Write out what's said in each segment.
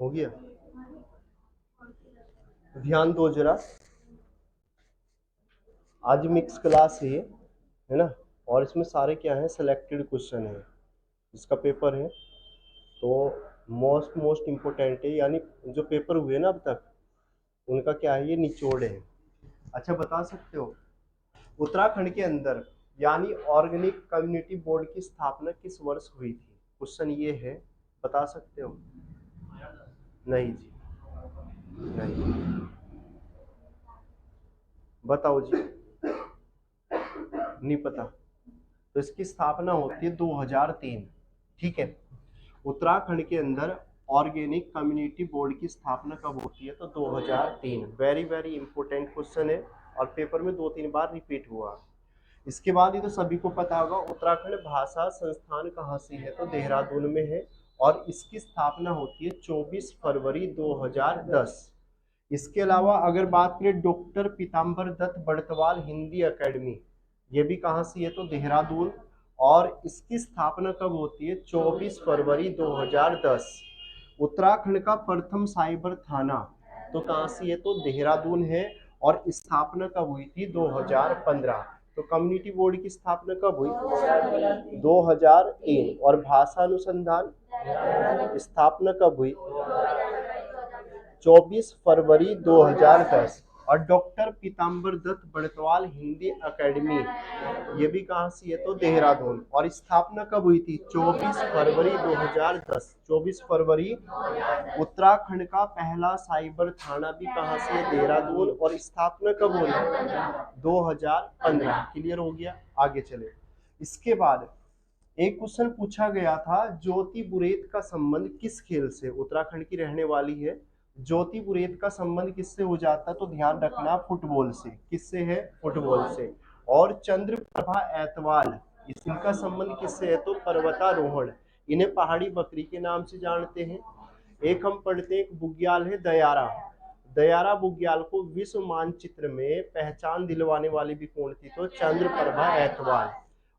हो गया? ध्यान दो जरा, आज मिक्स क्लास है ना, और इसमें सारे क्या है, सिलेक्टेड क्वेश्चन है, इसका पेपर है तो मोस्ट इम्पोर्टेंट है, यानी जो पेपर हुए ना अब तक उनका क्या है, ये निचोड़ है। अच्छा, बता सकते हो उत्तराखंड के अंदर यानी ऑर्गेनिक कम्युनिटी बोर्ड की स्थापना किस वर्ष हुई थी? क्वेश्चन ये है, बता सकते हो? नहीं जी, नहीं। बताओ जी, नहीं पता? तो इसकी स्थापना होती है 2003। ठीक है, उत्तराखंड के अंदर ऑर्गेनिक कम्युनिटी बोर्ड की स्थापना कब होती है? तो 2003। वेरी वेरी इंपॉर्टेंट क्वेश्चन है और पेपर में 2-3 बार रिपीट हुआ। इसके बाद ये तो सभी को पता होगा, उत्तराखंड भाषा संस्थान कहाँ से है? तो देहरादून में है और इसकी स्थापना होती है 24 फरवरी 2010। इसके अलावा अगर बात करें डॉक्टर पीताम्बर दत्त बड़तवाल हिंदी एकेडमी, ये भी कहाँ से है? तो देहरादून, और इसकी स्थापना कब होती है? 24 फरवरी 2010। उत्तराखंड का प्रथम साइबर थाना तो कहाँ से है? तो देहरादून है, और स्थापना कब हुई थी? 2015। तो कम्युनिटी बोर्ड की स्थापना कब हुई? 2003। और भाषा अनुसंधान स्थापना कब हुई? 24 फरवरी 2010। और डॉक्टर पीताम्बर दत्त बड़तवाल हिंदी एकेडमी, ये भी कहाँ से है? तो देहरादून, और स्थापना कब हुई थी? 24 फरवरी 2010। 24 फरवरी। उत्तराखंड का पहला साइबर थाना भी कहाँ से है? देहरादून, और स्थापना कब हुई? 2015। क्लियर हो गया? आगे चले। इसके बाद एक क्वेश्चन पूछा गया था, ज्योति बुरेत का संबंध किस खेल से? उत्तराखंड की रहने वाली है, ज्योति बुरेत का संबंध किससे हो जाता? तो ध्यान रखना, फुटबॉल से। किससे है? फुटबॉल से। और चंद्रप्रभा ऐतवाल, इनका संबंध किससे है? तो पर्वतारोहण। इन्हें पहाड़ी बकरी के नाम से जानते हैं। एक हम पढ़ते हैं, एक बुग्याल है दयारा। दयारा बुग्याल को विश्व मानचित्र में पहचान दिलवाने वाली भी कौन थी? तो चंद्रप्रभा ऐतवाल।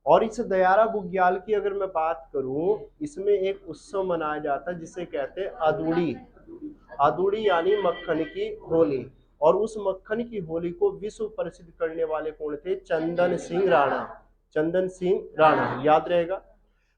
और इस दयारा बुग्याल की अगर मैं बात करूं, इसमें एक उत्सव मनाया जाता है जिसे कहते हैं अदूड़ी। अदूड़ी यानी मक्खन की होली। और उस मक्खन की होली को विश्व प्रसिद्ध करने वाले कौन थे? चंदन सिंह राणा। चंदन सिंह राणा, याद रहेगा।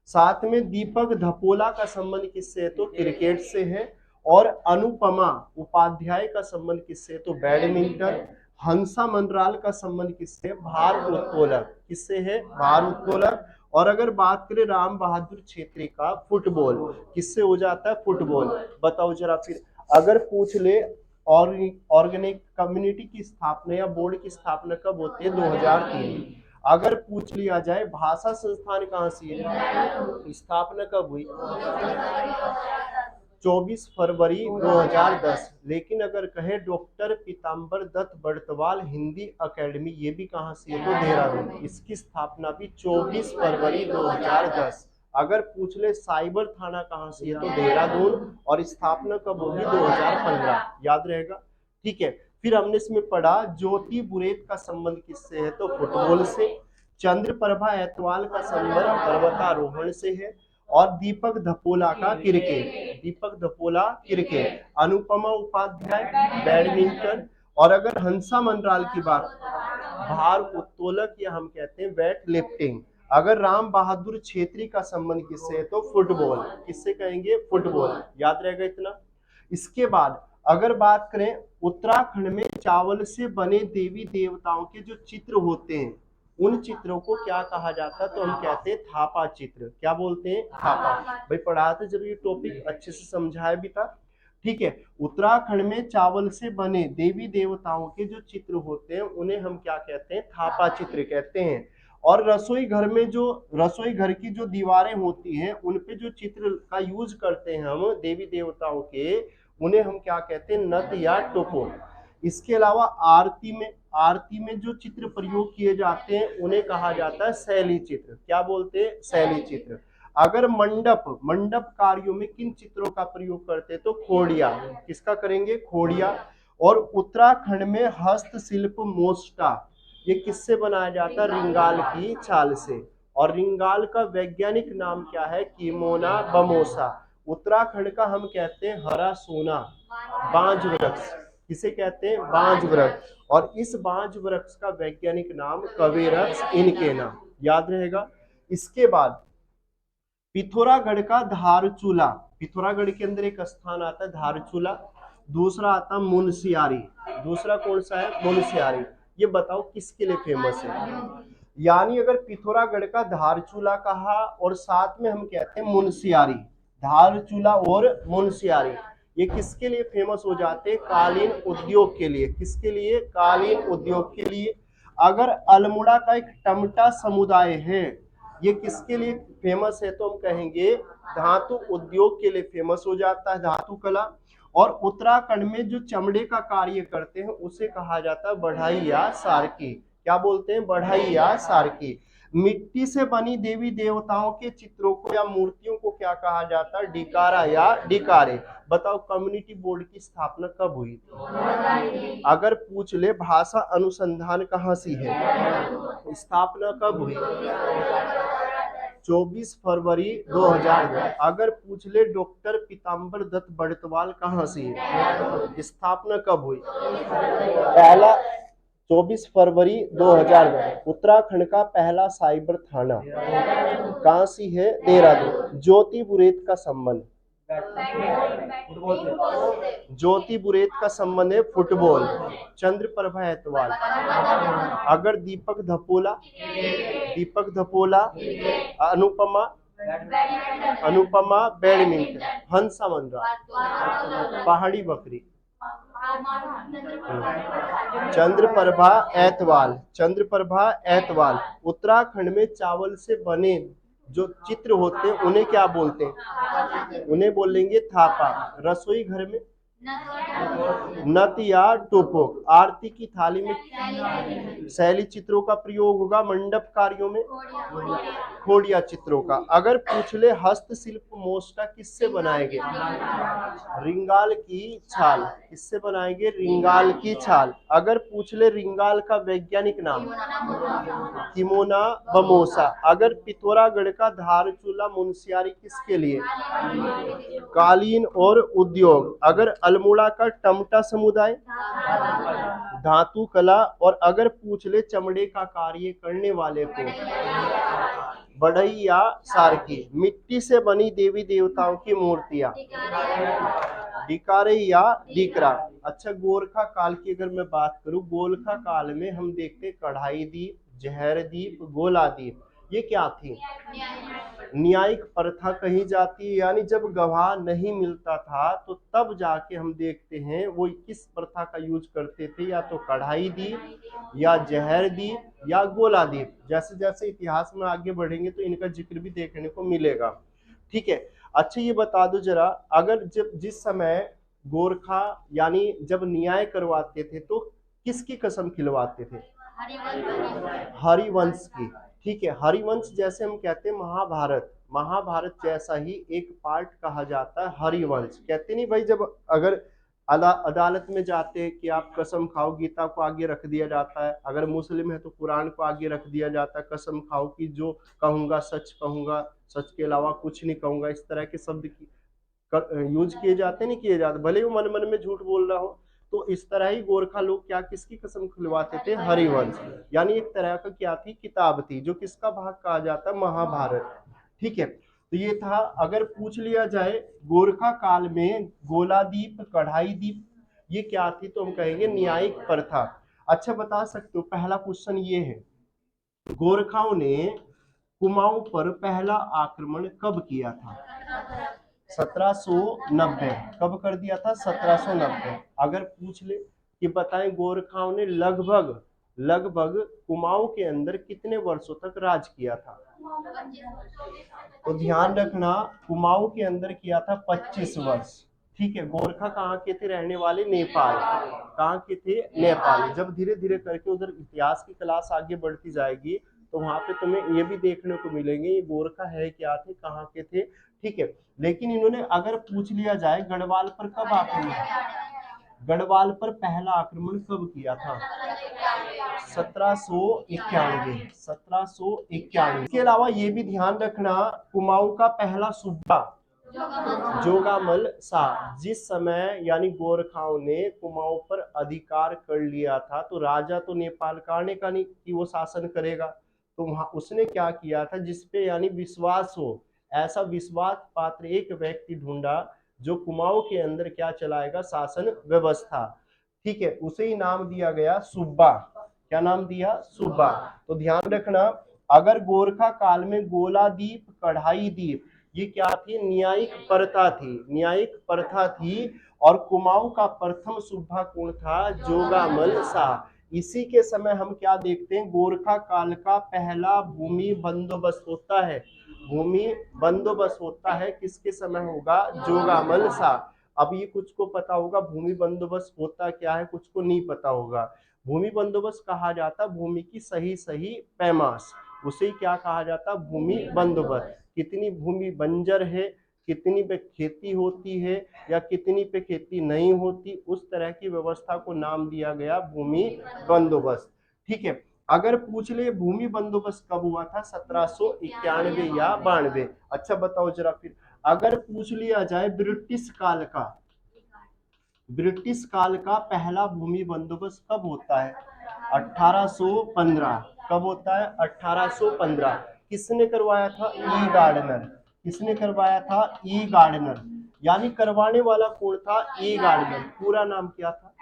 साथ में दीपक धपोला का संबंध किससे है? तो क्रिकेट से है। और अनुपमा उपाध्याय का संबंध किससे है? तो बैडमिंटन। हंसा मनराल का संबंध किससे? भार उत्तोलक। किससे है? भार उत्तोलक। और अगर बात करें राम बहादुर छेत्री का, फुटबॉल। किससे हो जाता है? फुटबॉल। बताओ जरा फिर, अगर पूछ ले ऑर्गेनिक कम्युनिटी की स्थापना या बोर्ड की स्थापना कब होती है? 2003। अगर पूछ लिया जाए भाषा संस्थान कहाँ से है, स्थापना कब हुई? 24 फरवरी 2010। लेकिन अगर कहे डॉक्टर पीताम्बर दत्त बड़तवाल हिंदी एकेडमी, ये भी कहाँ से है? तो देहरादून। इसकी स्थापना भी 24 फरवरी 2010। अगर पूछ ले साइबर थाना कहाँ से है? तो देहरादून, और स्थापना कब होगी? 2015। याद रहेगा? ठीक है। फिर हमने इसमें पढ़ा ज्योति बुरेत का संबंध किससे है? तो फुटबॉल से। चंद्रप्रभा ऐतवाल का संबंध पर्वतारोहण से है। और दीपक धपोला का क्रिकेट। दीपक धपोला क्रिकेट। अनुपमा उपाध्याय बैडमिंटन। और अगर हंसा मनराल की बात, भार उत्तोलक या हम कहते हैं वेट लिफ्टिंग। अगर राम बहादुर छेत्री का संबंध किससे है? तो फुटबॉल। किससे कहेंगे? फुटबॉल। याद रहेगा इतना? इसके बाद अगर बात करें, उत्तराखंड में चावल से बने देवी देवताओं के जो चित्र होते हैं, उन चित्रों को क्या कहा जाता है? तो हम कहते हैं थापा चित्र। क्या बोलते हैं? थापा। भाई पढ़ा था जब ये टॉपिक, अच्छे से समझाया भी था। ठीक है। उत्तराखंड में चावल से बने देवी देवताओं के जो चित्र होते हैं उन्हें हम क्या कहते हैं? थापा चित्र कहते हैं। और रसोई घर में जो रसोई घर की जो दीवारें होती हैं, उन पे जो चित्र का यूज करते हैं हम देवी देवताओं के, उन्हें हम क्या कहते हैं? नत या टोपो। इसके अलावा आरती में जो चित्र प्रयोग किए जाते हैं उन्हें कहा जाता है शैली चित्र। क्या बोलते हैं? शैली चित्र। अगर मंडप कार्यों में किन चित्रों का प्रयोग करते हैं? तो खोड़िया। किसका करेंगे? खोड़िया। और उत्तराखंड में हस्तशिल्प मोस्टा, ये किससे बनाया जाता है? रिंगाल की छाल से। और रिंगाल का वैज्ञानिक नाम क्या है? कीमोना बमोसा। उत्तराखंड का हम कहते हैं हरा सोना, बांज वृक्ष। किसे कहते हैं? बांज वृक्ष। और इस बांज वृक्ष का वैज्ञानिक नाम कवेरक्स इनकेना, याद रहेगा। इसके बाद पिथौरागढ़ का धारचूला, पिथौरागढ़ के अंदर एक स्थान आता है धारचूला। दूसरा आता मुनस्यारी, दूसरा कौन सा है? मुनस्यारी। ये बताओ किसके लिए फेमस है? यानी अगर पिथौरागढ़ का धारचूला कहा और साथ में हम कहते हैं मुनस्यारी, धारचूला और मुनस्यारी, ये किसके लिए फेमस हो जाते हैं? कालीन उद्योग के लिए। किसके लिए? कालीन उद्योग के लिए। अगर अल्मोड़ा का एक टमटा समुदाय है, ये किसके लिए फेमस है? तो हम कहेंगे धातु उद्योग के लिए फेमस हो जाता है, धातु कला। और उत्तराखंड में जो चमड़े का कार्य करते हैं उसे कहा जाता है बढ़ई या सारकी। क्या बोलते हैं? बढ़ई या सारकी। मिट्टी से बनी देवी देवताओं के चित्रों को या मूर्तियों को क्या कहा जाता है? डिकारा या डिकारे। बताओ कम्युनिटी बोर्ड की स्थापना कब हुई थी? अगर पूछ ले भाषा अनुसंधान कहाँ से है, स्थापना कब हुई? 24 फरवरी 2002। अगर पूछ ले डॉक्टर पीताम्बर दत्त बड़तवाल कहाँ से है, स्थापना कब हुई? पहला 24 फरवरी 2002। उत्तराखंड का पहला साइबर थाना कहाँ से है? देहरादून। ज्योति बुरेत का संबंध, ज्योति बुरेत का संबंध है फुटबॉल। चंद्रप्रभा एतवाल। अगर दीपक धपोला, दीपक धपोला। अनुपमा, अनुपमा बैडमिंटन। हंसा मंडरा, पहाड़ी बकरी। चंद्रप्रभा एतवाल, चंद्रप्रभा एतवाल। उत्तराखंड में चावल से बने जो चित्र होते हैं उन्हें क्या बोलते हैं? उन्हें बोलेंगे थापा। रसोई घर में नत या टोपो। आरती की थाली में शैली चित्रों का प्रयोग होगा। मंडप कार्यों में खोड़िया चित्रों का। अगर पूछ ले हस्तशिल्प मोष्टा किससे बनाएंगे? रिंगाल की छाल। किससे बनाएंगे? रिंगाल की छाल। अगर पूछ ले रिंगाल का वैज्ञानिक नाम? किमोना बमोसा। अगर पिथौरागढ़ का धारचूला मुनस्यारी किसके लिए? कालीन और उद्योग। अगर अल्मोड़ा का टमटा समुदाय? धातु कला। और अगर पूछ ले चमड़े का कार्य करने वाले को? बढ़ई या सारकी। मिट्टी से बनी देवी देवताओं की मूर्तियां? डिकारे या डिकरा। अच्छा, गोरखा काल की अगर मैं बात करूं, गोरखा काल में हम देखते कढ़ाई दीप, जहर दीप, गोला दीप, ये क्या थी? न्यायिक प्रथा कही जाती है। यानी जब गवाह नहीं मिलता था तो तब जाके हम देखते हैं वो किस प्रथा का यूज करते थे, या तो कढ़ाई दीप या जहर दीप या गोला दीप। जैसे जैसे इतिहास में आगे बढ़ेंगे तो इनका जिक्र भी देखने को मिलेगा। ठीक है। अच्छा ये बता दो जरा, अगर जब जिस समय गोरखा यानी जब न्याय करवाते थे तो किसकी कसम खिलवाते थे? हरिवंश की। ठीक है। हरिवंश जैसे हम कहते हैं महाभारत, महाभारत जैसा ही एक पार्ट कहा जाता है हरिवंश। कहते नहीं भाई, जब अगर अदालत में जाते हैं कि आप कसम खाओ, गीता को आगे रख दिया जाता है। अगर मुस्लिम है तो कुरान को आगे रख दिया जाता है, कसम खाओ कि जो कहूंगा सच कहूंगा, सच के अलावा कुछ नहीं कहूंगा। इस तरह के शब्द यूज किए जाते नहीं किए जाते, भले वो मन मन में झूठ बोल रहा हो। तो इस तरह ही गोरखा लोग क्या किसकी कसम खुलवाते थे? हरिवंश। यानी एक तरह का क्या थी? किताब थी, जो किसका भाग कहा जाता है? महाभारत। ठीक है। तो ये था। अगर पूछ लिया जाए गोरखा काल में गोलादीप, कढ़ाई दीप, ये क्या थी? तो हम कहेंगे न्यायिक प्रथा। अच्छा बता सकते हो, पहला क्वेश्चन ये है, गोरखाओं ने कुमाऊं पर पहला आक्रमण कब किया था? 1790। कब कर दिया था? 1790। अगर पूछ ले कि बताएं गोरखाओं ने लगभग लगभग कुमाऊं के अंदर कितने वर्षों तक राज किया था? तो ध्यान रखना, कुमाऊं के अंदर किया था 25 वर्ष। ठीक है। गोरखा कहाँ के थे? रहने वाले नेपाल। कहाँ के थे? नेपाल। जब धीरे धीरे करके उधर इतिहास की क्लास आगे बढ़ती जाएगी तो वहां पे तुम्हें ये भी देखने को मिलेंगे ये गोरखा है क्या थे, कहाँ के थे। ठीक है। लेकिन इन्होंने अगर पूछ लिया जाए गढ़वाल पर कब आक्रमण, गढ़वाल पर पहला आक्रमण कब किया था? 1791। 1791। इसके अलावा ये भी ध्यान रखना, कुमाऊं का पहला सूबा जोगामल शाह। जिस समय यानी गोरखाओं ने कुमाऊं पर अधिकार कर लिया था, तो राजा तो नेपाल का आने का नहीं कि वो शासन करेगा, तो वहां उसने क्या किया था, जिसपे यानी विश्वास हो, ऐसा विश्वास पात्र एक व्यक्ति ढूंढा जो कुमाऊं के अंदर क्या चलाएगा, शासन व्यवस्था। ठीक है, उसे ही नाम दिया गया सुब्बा। क्या नाम दिया? सुब्बा। तो ध्यान रखना, अगर गोरखा काल में गोलादीप, कढ़ाई दीप, ये क्या थी? न्यायिक प्रथा थी, न्यायिक प्रथा थी। और कुमाऊं का प्रथम सुब्बा कौन था? जोगामल शाह। इसी के समय हम क्या देखते हैं, गोरखा काल का पहला भूमि बंदोबस्त होता है। भूमि बंदोबस्त होता है किसके समय होगा? जोगामल शाह। अब ये कुछ को पता होगा भूमि बंदोबस्त होता क्या है, कुछ को नहीं पता होगा। भूमि बंदोबस्त कहा जाता भूमि की सही सही पैमाश, उसे क्या कहा जाता? भूमि बंदोबस्त। कितनी भूमि बंजर है, कितनी पे खेती होती है या कितनी पे खेती नहीं होती, उस तरह की व्यवस्था को नाम दिया गया भूमि बंदोबस्त। ठीक है, अगर पूछ ले भूमि बंदोबस्त कब हुआ था? 1791 या 92। अच्छा बताओ जरा फिर, अगर पूछ लिया जाए ब्रिटिश काल का, ब्रिटिश काल का पहला भूमि बंदोबस्त कब होता है? 1815। कब होता है? 1815। किसने करवाया था? E Gardner. किसने करवाया था? E Gardner. यानी करवाने वाला कौन था? E Gardner. पूरा नाम क्या था?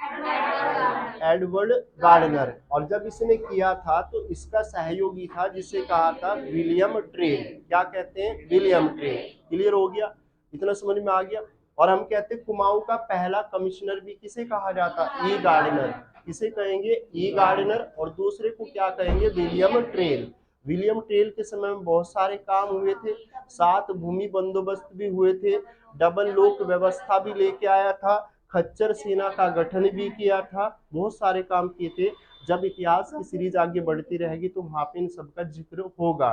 Edward Gardner. और जब इसने किया था तो इसका सहयोगी था जिसे कहा था विलियम ट्रेल। क्या कहते हैं? William trail. क्लियर हो गया? इतना समझ में आ गया? और हम कहते हैं कुमाऊं का पहला कमिश्नर भी किसे कहा जाता? ई गार्डनर। किसे कहेंगे? ई गार्डनर। और दूसरे को क्या कहेंगे? William trail. विलियम ट्रेल के समय में बहुत सारे काम हुए थे, 7 भूमि बंदोबस्त भी हुए थे, डबल लोक व्यवस्था भी लेके आया था, खच्चर सेना का गठन भी किया था, बहुत सारे काम किए थे। जब इतिहास की सीरीज आगे बढ़ती रहेगी तो वहां पे इन सबका जिक्र होगा।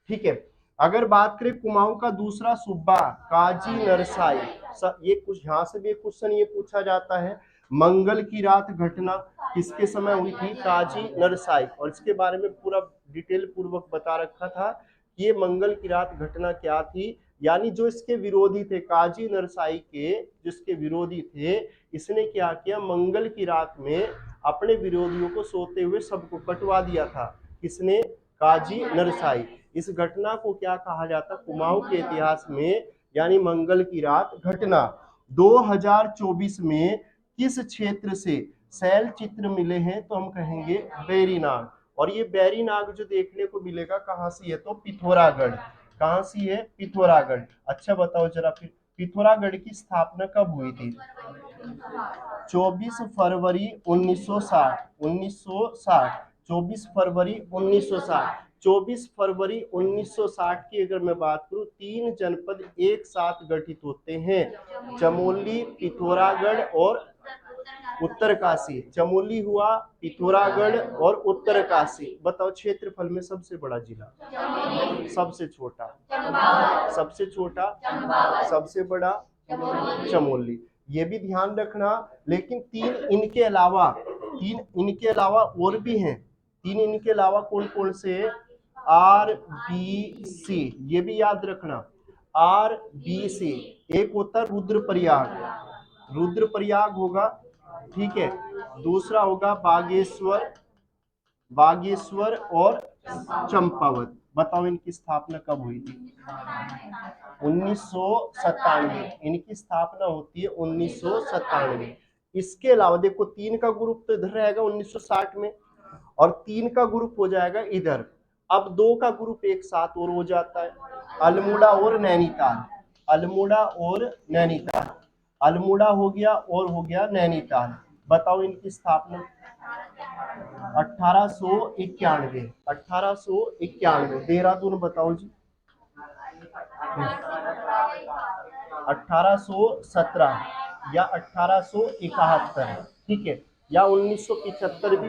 ठीक है, अगर बात करें कुमाऊं का दूसरा सूबा काजी नरसाई, ये कुछ यहाँ से भी क्वेश्चन ये पूछा जाता है, मंगल की रात घटना किसके समय हुई थी? काजी नरसाई। और इसके बारे में पूरा डिटेल पूर्वक बता रखा था कि ये मंगल की रात घटना क्या थी। यानी जो इसके विरोधी थे, काजी नरसाई के जिसके विरोधी थे, इसने क्या किया? मंगल की रात में अपने विरोधियों को सोते हुए सबको कटवा दिया था। किसने? काजी नरसाई। इस घटना को क्या कहा जाता? कुमाऊं के इतिहास में यानी मंगल की रात घटना। 2024 में किस क्षेत्र से शैल चित्र मिले हैं? तो हम कहेंगे बैरीनाग। और ये बैरीनाग जो देखने को मिलेगा कहाँ से है? तो पिथौरागढ़। कहाँ से है? पिथौरागढ़। अच्छा बताओ जरा फिर, पिथौरागढ़ की स्थापना कब हुई थी? 24 फरवरी 1960। 1960। 24 फरवरी 1960। 24 फरवरी 1960 की अगर मैं बात करूं, 3 जनपद एक साथ गठित होते हैं, चमोली, पिथौरागढ़ और उत्तरकाशी। चमोली हुआ, पिथौरागढ़ और उत्तरकाशी। बताओ क्षेत्रफल में सबसे बड़ा जिला, सबसे छोटा, सबसे छोटा, सबसे बड़ा चमोली। ये भी ध्यान रखना। लेकिन तीन इनके अलावा और भी हैं। 3 इनके अलावा कौन कौन से? RBC, ये भी याद रखना। RBC एक होता रुद्रप्रयाग, रुद्रप्रयाग होगा। ठीक है, दूसरा होगा बागेश्वर, बागेश्वर और चंपावत। बताओ इनकी स्थापना कब हुई थी? 1997। इनकी स्थापना होती है 1997। इसके अलावा देखो 3 का ग्रुप तो इधर रहेगा 1960 में, और 3 का ग्रुप हो जाएगा इधर। अब 2 का ग्रुप एक साथ और हो जाता है, अल्मोड़ा और नैनीताल। अल्मोड़ा और नैनीताल, अल्मोड़ा हो गया और हो गया नैनीताल। बताओ इनकी स्थापना 1891। 1891। देहरादून बताओ जी। 1817 या 1871। ठीक है, या 1975 भी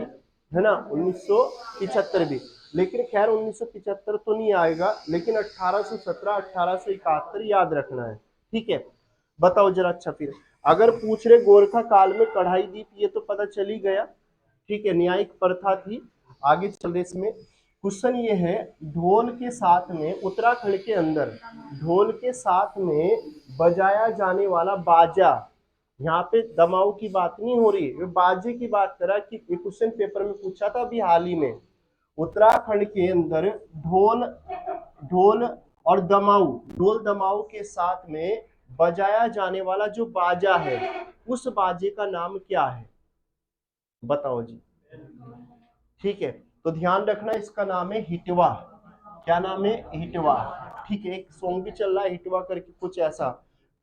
है ना, 1975 भी। लेकिन खैर 1975 तो नहीं आएगा, लेकिन 1817 1871 याद रखना है। ठीक है, बताओ जरा। अच्छा फिर अगर पूछ रहे गोरखा काल में कढ़ाई दीप, ये तो पता चल ही गया, ठीक है, न्यायिक प्रथा थी। आगे चल रहे इसमें क्वेश्चन ये है, ढोल के साथ में उत्तराखंड के अंदर ढोल के साथ में बजाया जाने वाला बाजा, यहाँ पे दमाऊ की बात नहीं हो रही, ये बाजे की बात करा कि क्वेश्चन पेपर में पूछा था अभी हाल ही में। उत्तराखंड के अंदर ढोल ढोल और दमाऊ, ढोल दमाऊ के साथ में बजाया जाने वाला जो बाजा है, उस बाजे का नाम क्या है, बताओ जी। ठीक है, तो ध्यान रखना, इसका नाम है हिटवा। क्या नाम है? हिटवा। ठीक है, एक सॉन्ग भी चल रहा है हिटवा करके कुछ ऐसा।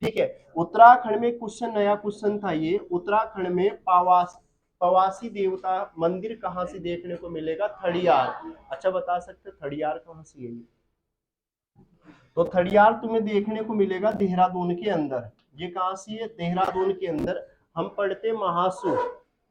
ठीक है, उत्तराखंड में क्वेश्चन, नया क्वेश्चन था ये, उत्तराखंड में पवासी देवता मंदिर कहाँ से देखने को मिलेगा? थड़ियार। अच्छा, बता सकते थड़ियार कहाँ से है? तो थड़ियार तुम्हें देखने को मिलेगा देहरादून के अंदर। ये कहाँ से है? देहरादून के अंदर। हम पढ़ते महासु,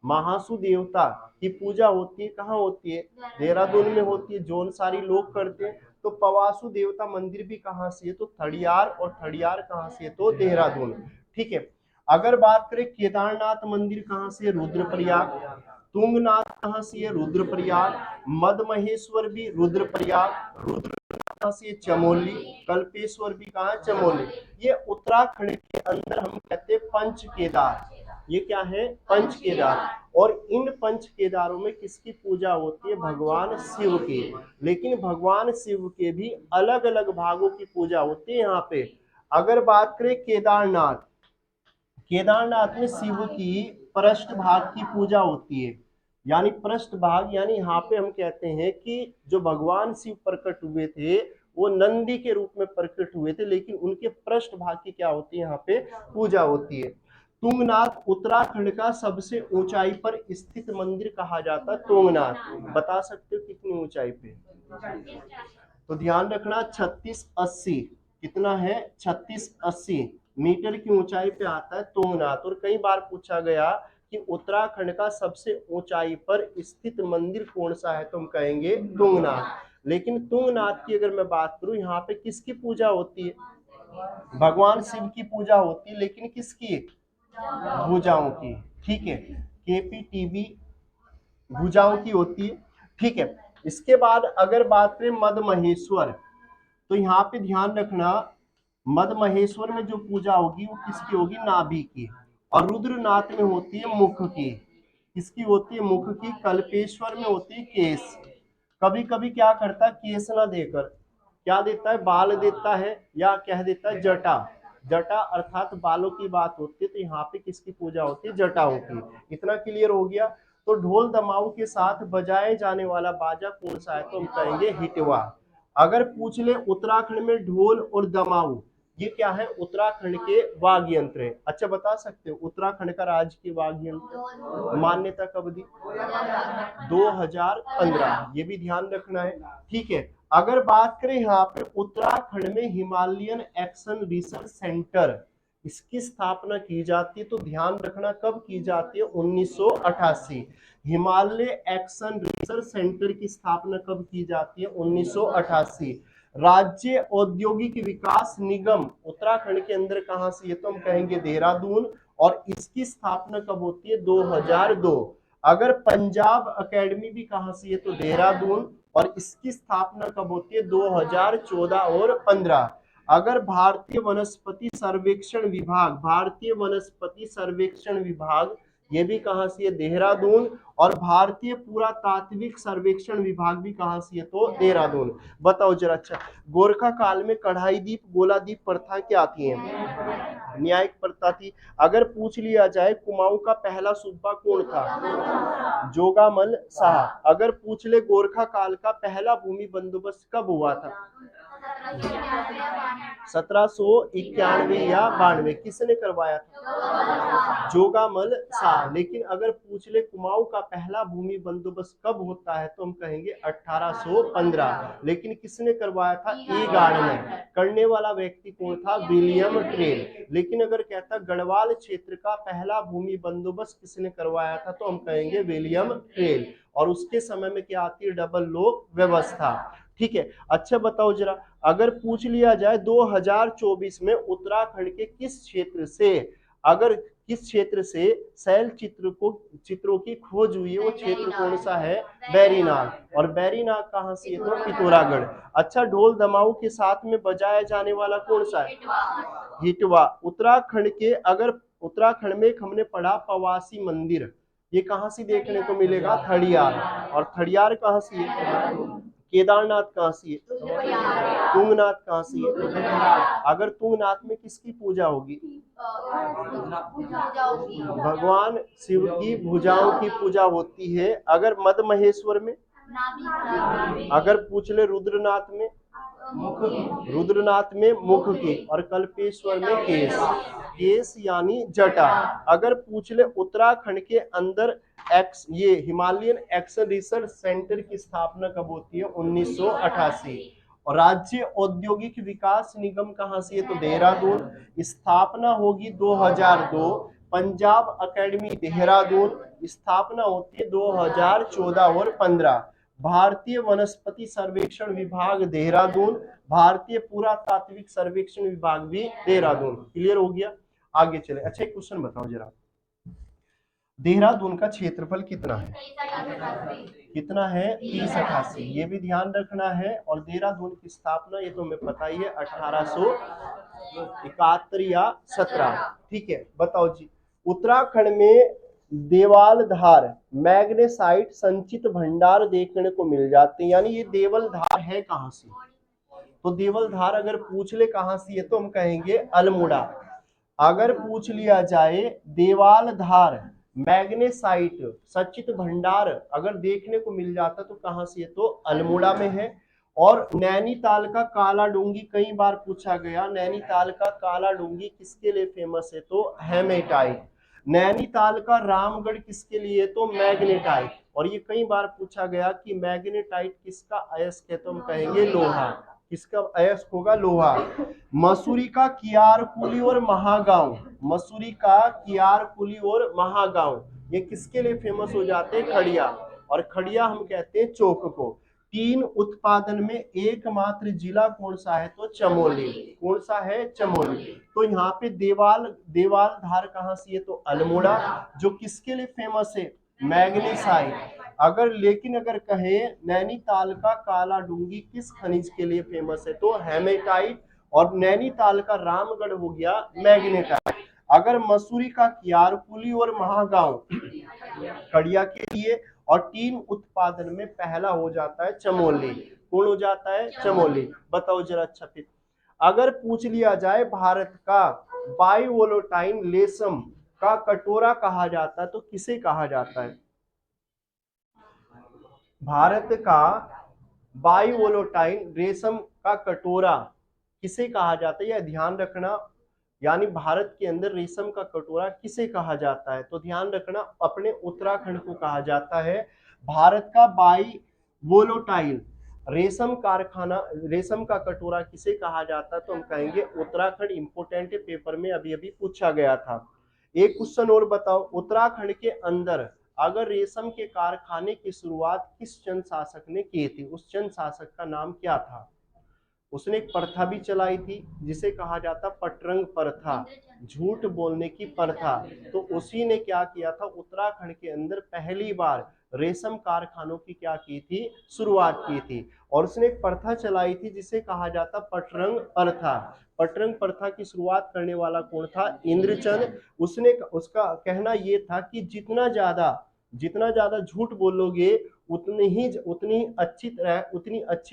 महासु देवता की पूजा होती है, कहाँ होती है? देहरादून में होती है, जौनसारी लोग करते हैं। तो पवासु देवता मंदिर भी कहाँ से है? तो थड़ियार, और थड़ियार कहाँ से है? तो देहरादून। ठीक है, अगर बात करें केदारनाथ मंदिर कहाँ से? रुद्रप्रयाग। तुंगनाथ कहाँ से है? रुद्रप्रयाग। मदमहेश्वर भी रुद्रप्रयाग। रुद्र कहाँ से? चमोली। कल्पेश्वर भी कहाँ है? चमोली। ये उत्तराखंड के अंदर हम कहते हैं पंच केदार। ये क्या है? पंच केदार। और इन पंच केदारों में किसकी पूजा होती है? भगवान शिव की। लेकिन भगवान शिव के भी अलग अलग भागों की पूजा होती है यहाँ पे। अगर बात करें केदारनाथ, केदारनाथ में शिव की पृष्ठ भाग की पूजा होती है, यानी पृष्ठ भाग, यानी यहाँ पे हम कहते हैं कि जो भगवान शिव प्रकट हुए थे वो नंदी के रूप में प्रकट हुए थे, लेकिन उनके पृष्ठ भाग की क्या होती है? यहाँ पे पूजा होती है। तुंगनाथ उत्तराखंड का सबसे ऊंचाई पर स्थित मंदिर कहा जाता है तुंगनाथ। बता सकते हो कितनी ऊंचाई पे? तो ध्यान रखना 3680। कितना है? 3680 मीटर की ऊंचाई पे आता है तुंगनाथ। और कई बार पूछा गया कि उत्तराखंड का सबसे ऊंचाई पर स्थित मंदिर कौन सा है, तो हम कहेंगे तुंगनाथ। लेकिन तुंगनाथ की अगर मैं बात करूं, यहाँ पे किसकी पूजा होती है? भगवान शिव की पूजा होती है, लेकिन किसकी? भुजाओं की। ठीक है, केपीटीबी भुजाओं की होती है। ठीक है, इसके बाद अगर बात करें मद महेश्वर, तो यहाँ पे ध्यान रखना, मद महेश्वर में जो पूजा होगी वो किसकी होगी? नाभि की। और रुद्रनाथ में होती है मुख की। किसकी होती है? मुख की। कल्पेश्वर में होती है केस। कभी कभी क्या करता है, केस ना देकर क्या देता है? बाल देता है, या कह देता है जटा। जटा अर्थात बालों की बात होती है, तो यहाँ पे किसकी पूजा होती है? जटाओं की। इतना क्लियर हो गया। तो ढोल दमाऊ के साथ बजाए जाने वाला बाजा कौन सा है, तो हम कहेंगे हिटवा। अगर पूछ ले उत्तराखंड में ढोल और दमाऊ ये क्या है? उत्तराखंड के वाद्य यंत्र है। अच्छा, बता सकते हो उत्तराखंड का राज्य के वाद्य यंत्र मान्यता कब दी? 2015। ये भी ध्यान रखना है। ठीक है, अगर बात करें यहाँ पे उत्तराखंड में हिमालयन एक्शन रिसर्च सेंटर, इसकी स्थापना की जाती है, तो ध्यान रखना कब की जाती है? 1988। हिमालय एक्शन रिसर्च सेंटर की स्थापना कब की जाती है? 1988। राज्य औद्योगिक विकास निगम उत्तराखंड के अंदर कहाँ से? ये तो हम कहेंगे देहरादून। और इसकी स्थापना कब होती है? 2002। अगर पंजाब एकेडमी भी कहाँ से है? तो देहरादून। और इसकी स्थापना कब होती है? 2014 और 15। अगर भारतीय वनस्पति सर्वेक्षण विभाग, भारतीय वनस्पति सर्वेक्षण विभाग ये भी कहाँ से है? देहरादून। और भारतीय पुरातात्विक सर्वेक्षण विभाग भी कहाँ से है? तो देहरादून। बताओ जरा। अच्छा, गोरखा काल में कढ़ाई दीप, गोला दीप प्रथा क्या थी? न्यायिक प्रथा थी। अगर पूछ लिया जाए कुमाऊं का पहला सूबा कौन था? जोगामल शाह। अगर पूछ ले गोरखा काल का पहला भूमि बंदोबस्त कब हुआ था? 1791 या 92। किसने करवाया था? जोगामल शाह। लेकिन अगर पूछ ले कुमाऊं का पहला भूमि बंदोबस्त कब होता है, तो हम कहेंगे 1815। लेकिन किसने करवाया था? E gardener. करने वाला व्यक्ति कौन था? William trail. लेकिन अगर कहता गढ़वाल क्षेत्र का पहला भूमि बंदोबस्त किसने करवाया था, तो हम कहेंगे विलियम ट्रेल। और उसके समय में क्या आती है? डबल लोक व्यवस्था। ठीक है, अच्छा बताओ जरा, अगर पूछ लिया जाए 2024 में उत्तराखंड के किस क्षेत्र से, अगर किस क्षेत्र से शैल चित्रों की खोज हुई है, वो क्षेत्र कौन सा है, बैरीनाग। और बैरीनाग कहाँ से है, तो पिथौरागढ़। अच्छा, ढोल दमाऊ के साथ में बजाया जाने वाला कौन सा है, हिटवा। उत्तराखंड में एक हमने पढ़ा पवासी मंदिर, ये कहाँ से देखने को मिलेगा, थड़ियार। और थड़ियार कहाँ से है, केदारनाथ कहाँ से है, तुंगनाथ कहाँ से है। अगर तुंगनाथ में किसकी पूजा होगी, भगवान शिव की भुजाओं की पूजा होती है। अगर मद महेश्वर में, अगर पूछ ले रुद्रनाथ में, रुद्रनाथ में मुख की, और कल्पेश्वर में केस यानी जटा। अगर पूछ ले उत्तराखंड के अंदर ये हिमालयन एक्शन रिसर्च सेंटर की स्थापना कब होती है, 1988। और राज्य औद्योगिक विकास निगम कहाँ से है, तो देहरादून। स्थापना होगी 2002। पंजाब एकेडमी देहरादून, स्थापना होती है 2014 और 15। भारतीय वनस्पति सर्वेक्षण विभाग देहरादून, भारतीय पुरातात्विक सर्वेक्षण विभाग भी देहरादून। क्लियर हो गया, आगे चले। अच्छा, एक क्वेश्चन बताओ जरा, देहरादून का क्षेत्रफल कितना है, कितना है, 3088। ये भी ध्यान रखना है। और देहरादून की स्थापना ये तो हमें पता ही है 1871 या 17। ठीक है, बताओ जी, उत्तराखंड में देवलधार मैग्नेसाइट संचित भंडार देखने को मिल जाते हैं। यानी ये देवलधार है कहां से, तो देवलधार अगर पूछ ले कहां से है तो हम कहेंगे अल्मोड़ा। अगर पूछ लिया जाए देवलधार मैग्नेसाइट संचित भंडार अगर देखने को मिल जाता तो कहां से है, तो अल्मोड़ा में है। और नैनीताल का काला डूंगी कई बार पूछा गया, नैनीताल का काला डूंगी किसके लिए फेमस है, तो हेमेटाइट। नैनीताल का रामगढ़ किसके लिए, तो मैग्नेटाइट। और ये कई बार पूछा गया कि मैग्नेटाइट किसका अयस्क है, तो हम कहेंगे लोहा। किसका अयस्क होगा, लोहा। मसूरी का कियारकुली और महागांव, मसूरी का कियारकुली और महागांव ये किसके लिए फेमस हो जाते हैं, खड़िया। और खड़िया हम कहते हैं चौक को। टीन उत्पादन में एकमात्र जिला कौन सा है, तो चमोली। कौन सा है, चमोली। तो यहाँ पे देवालधार कहाँ से है, तो अल्मोड़ा, जो किसके लिए फेमस है, मैग्नेसाइट। अगर कहे नैनीताल का काला डूंगी किस खनिज के लिए फेमस है, तो हेमेटाइट। और नैनीताल का रामगढ़ हो गया मैग्नेटाइट। अगर मसूरी का कियारकुली और महागांव खड़िया के लिए, और टीन उत्पादन में पहला हो जाता है चमोली। कौन हो जाता है, चमोली। बताओ जरा। अच्छा, फिर अगर पूछ लिया जाए भारत का बाइवोलेटाइन रेशम का कटोरा कहा जाता है तो किसे कहा जाता है, भारत का बाइवोलेटाइन रेशम का कटोरा किसे कहा जाता है, यह ध्यान रखना। यानी भारत के अंदर रेशम का कटोरा किसे कहा जाता है, तो ध्यान रखना अपने उत्तराखंड को कहा जाता है। भारत का बाइवोलेटाइल रेशम का कटोरा किसे कहा जाता है, तो हम कहेंगे उत्तराखंड। इंपोर्टेंट पेपर में अभी अभी पूछा गया था। एक क्वेश्चन और बताओ, उत्तराखंड के अंदर अगर रेशम के कारखाने की शुरुआत किस चंद शासक ने की थी, उस चंद शासक का नाम क्या था। उसने एक प्रथा भी चलाई थी जिसे कहा जाता पटरंग प्रथा, झूठ बोलने की प्रथा। तो उसी ने क्या किया था, उत्तराखंड के अंदर पहली बार रेशम कारखानों की क्या की थी, शुरुआत की थी। और उसने एक प्रथा चलाई थी जिसे कहा जाता पटरंग प्रथा। पटरंग प्रथा की शुरुआत करने वाला कौन था, इंद्रचंद। उसका कहना यह था कि जितना ज्यादा झूठ बोलोगे उतनी अच्छी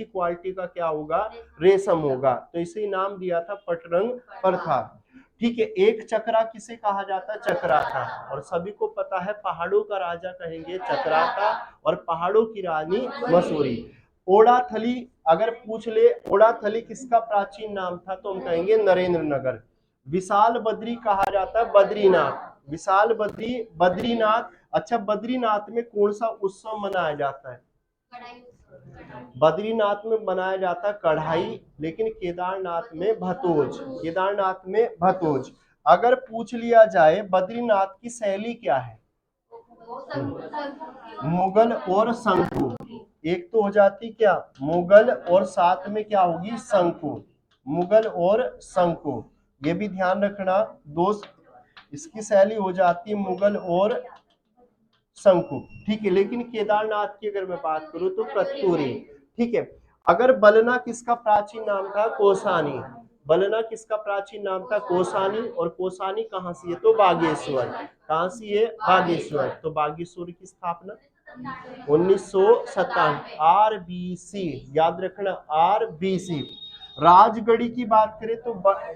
क्वालिटी का क्या होगा, रेशम होगा। तो इसे नाम दिया था पटरंग प्रथा। ठीक है, एक चक्रा किसे कहा जाता है, चक्राता। और सभी को पता है पहाड़ों का राजा कहेंगे चक्राता और पहाड़ों की रानी मसूरी। ओडाथली अगर पूछ ले ओडाथली किसका प्राचीन नाम था, तो हम कहेंगे नरेंद्र नगर। विशाल बद्री कहा जाता है बद्रीनाथ, विशाल बद्रीनाथ। अच्छा, बद्रीनाथ में कौन सा उत्सव मनाया जाता है, बद्रीनाथ में मनाया जाता है कढ़ाई, लेकिन केदारनाथ में भतोज। अगर पूछ लिया जाए बद्रीनाथ की शैली क्या है, मुगल और शंकु। एक तो हो जाती क्या, मुगल, और साथ में क्या होगी, शंकु। मुगल और शंकु, ये भी ध्यान रखना दोस्त। इसकी शैली हो जाती है मुगल और शंकु, ठीक है। लेकिन केदारनाथ की अगर मैं बात करूं तो कत्तूरी, ठीक है। अगर बलना किसका प्राचीन नाम था? कोसानी। बलना किसका प्राचीन नाम था? कोसानी। और कोसानी कहाँ से है? तो बागेश्वर। कहाँ से है? बागेश्वर। तो बागेश्वर की स्थापना 1957 RBC, याद रखना RBC। राजगढ़ी की बात करें तो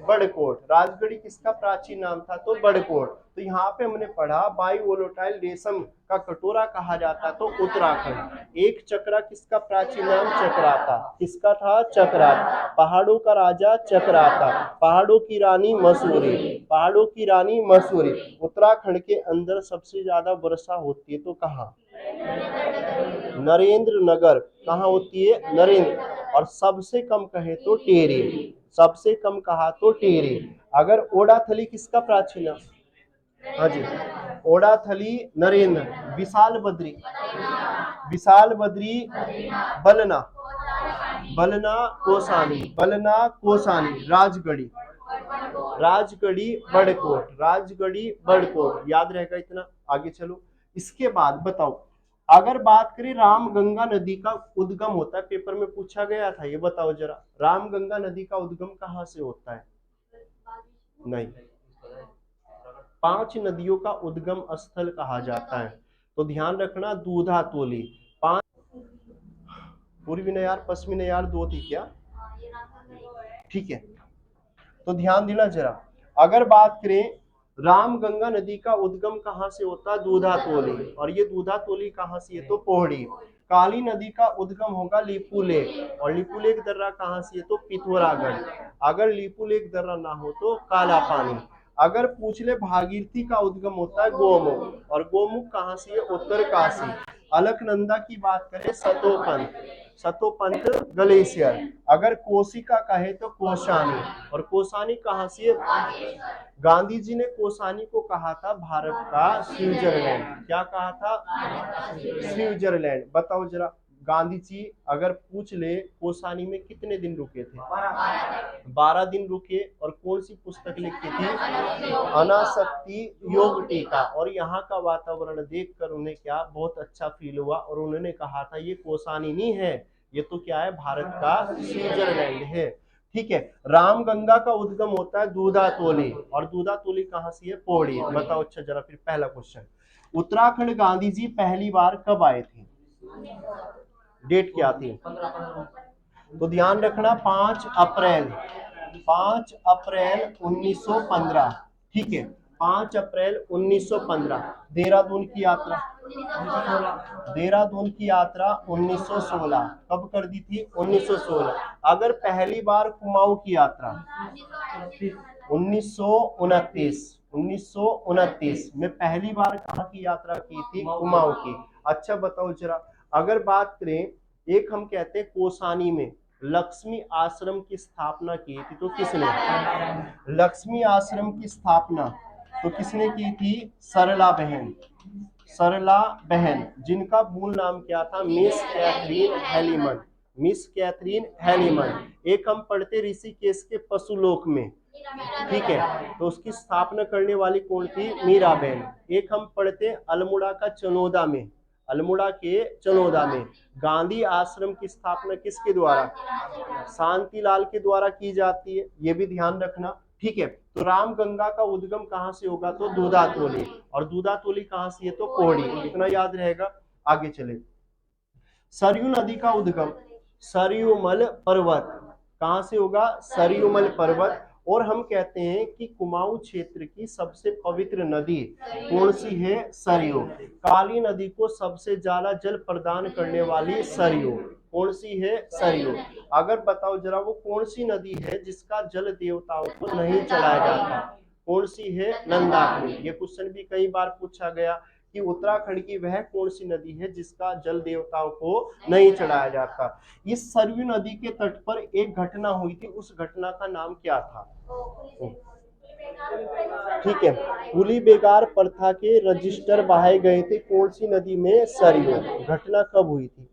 बड़कोट। राजगढ़ी किसका प्राचीन नाम था? तो बड़कोट। तो यहाँ पे हमने पढ़ा बाई वोलेटाइल रेशम का कटोरा कहा जाता तो उत्तराखंड। एक चक्रा किसका प्राचीन नाम? चक्राता। किसका था? चक्राता। पहाड़ों का राजा चक्राता, पहाड़ों की रानी मसूरी, पहाड़ों की रानी मसूरी। उत्तराखंड के अंदर सबसे ज्यादा वर्षा होती है तो कहाँ? नरेंद्र नगर। कहाँ होती है? नरेंद्र। और सबसे कम कहे तो टेरी। सबसे कम कहा तो टेरी। अगर ओडाथली किसका प्राचीन नाम? हाँ जी, ओडाथली नरेंद्र। विशाल बद्री, विशाल बद्री बलना, बलना कोसानी, बलना कोसानी। राजगढ़ी, राजगढ़ी बड़कोट, राजगढ़ी बड़कोट। याद रहेगा इतना। आगे चलो। इसके बाद बताओ, अगर बात करें रामगंगा नदी का उद्गम होता है, पेपर में पूछा गया था, ये बताओ जरा, रामगंगा नदी का उद्गम कहाँ से होता है? नहीं, 5 नदियों का उद्गम स्थल कहा जाता है। तो ध्यान रखना, दूधा तोली। 5 पूर्वी नयार, पश्चिमी नयार 2 थी क्या? ठीक है, तो ध्यान देना जरा। अगर बात करें रामगंगा नदी का उद्गम कहाँ से होता है? दूधातोली। और ये दूधातोली कहाँ से है? तो पोहड़ी। काली नदी का उद्गम होगा लिपुलेख, और लिपुलेख दर्रा कहाँ से है? तो पिथौरागढ़। अगर लिपुलेख दर्रा ना हो तो काला पानी। अगर पूछ ले भागीरथी का उद्गम होता है गोमुख, और गोमुख कहाँ से है? उत्तरकाशी। अलकनंदा की बात करें सतोपंथ, सतोपंथ ग्लेशियर। अगर कोसी का कहे तो कोसानी, और कोसानी कहाँ से? गांधी जी ने कोसानी को कहा था भारत का स्विट्जरलैंड। क्या कहा था? स्विट्जरलैंड। बताओ जरा, गांधी जी अगर पूछ ले कोसानी में कितने दिन रुके थे? 12 दिन रुके। और कौन सी पुस्तक लिखी थी? अनासक्ति योग टीका। और यहाँ का वातावरण देखकर उन्हें क्या बहुत अच्छा फील हुआ, और उन्होंने कहा था ये कोसानी नहीं है, ये तो क्या है? भारत का स्विट्जरलैंड है। ठीक है। रामगंगा का उद्गम होता है दूधातोली, और दूधातोली कहाँ से है? पौड़ी। बताओ। अच्छा जरा फिर पहला क्वेश्चन, उत्तराखंड गांधी जी पहली बार कब आए थे? डेट क्या थी? तो ध्यान रखना 5 अप्रैल, 5 अप्रैल 1915। ठीक है, 5 अप्रैल 1915। देहरादून की यात्रा, देहरादून की यात्रा 1916। कब कर दी थी? 1916। अगर पहली बार कुमाऊं की यात्रा 1929, 1929 में पहली बार कहाँ की यात्रा की थी? कुमाऊं की। अच्छा बताओ जरा, अगर बात करें, एक हम कहते हैं कोसानी में लक्ष्मी आश्रम की स्थापना की थी, तो किसने? लक्ष्मी आश्रम की स्थापना तो किसने की थी? सरला बहन, सरला बहन, जिनका मूल नाम क्या था? Miss Catherine Heilman, miss Catherine Heilman. एक हम पढ़ते ऋषिकेश के पशुलोक में, ठीक है, तो उसकी स्थापना करने वाली कौन थी? मीराबेन। एक हम पढ़ते अल्मोड़ा का चनोदा में, अल्मोड़ा के चनोदा में गांधी आश्रम की स्थापना किसके द्वारा? शांतिलाल के द्वारा की जाती है, ये भी ध्यान रखना। ठीक है, तो रामगंगा का उद्गम कहाँ से होगा? तो दूधातोली। और दूधातोली कहाँ से है? तो पौड़ी। इतना याद रहेगा। आगे चले। सरयू नदी का उद्गम सरयूमल पर्वत कहाँ से होगा? सरयूमल पर्वत। और हम कहते हैं कि कुमाऊं क्षेत्र की सबसे पवित्र नदी कौन सी है? सरयू। काली नदी को सबसे ज्यादा जल प्रदान करने वाली सरयू कौन सी है? सरयू। अगर बताओ जरा, वो कौन सी नदी है जिसका जल देवताओं को नहीं चढ़ाया जाता? कौन सी है? नंदाकिनी। ये क्वेश्चन भी कई बार पूछा गया कि उत्तराखंड की वह कौन सी नदी है जिसका जल देवताओं को नहीं चढ़ाया जाता? इस सरयू नदी के तट पर एक घटना हुई थी, उस घटना का नाम क्या था? ठीक है, कुली बेगार प्रथा के रजिस्टर बहाए गए थे कौन सी नदी में? सरयू। घटना कब हुई थी?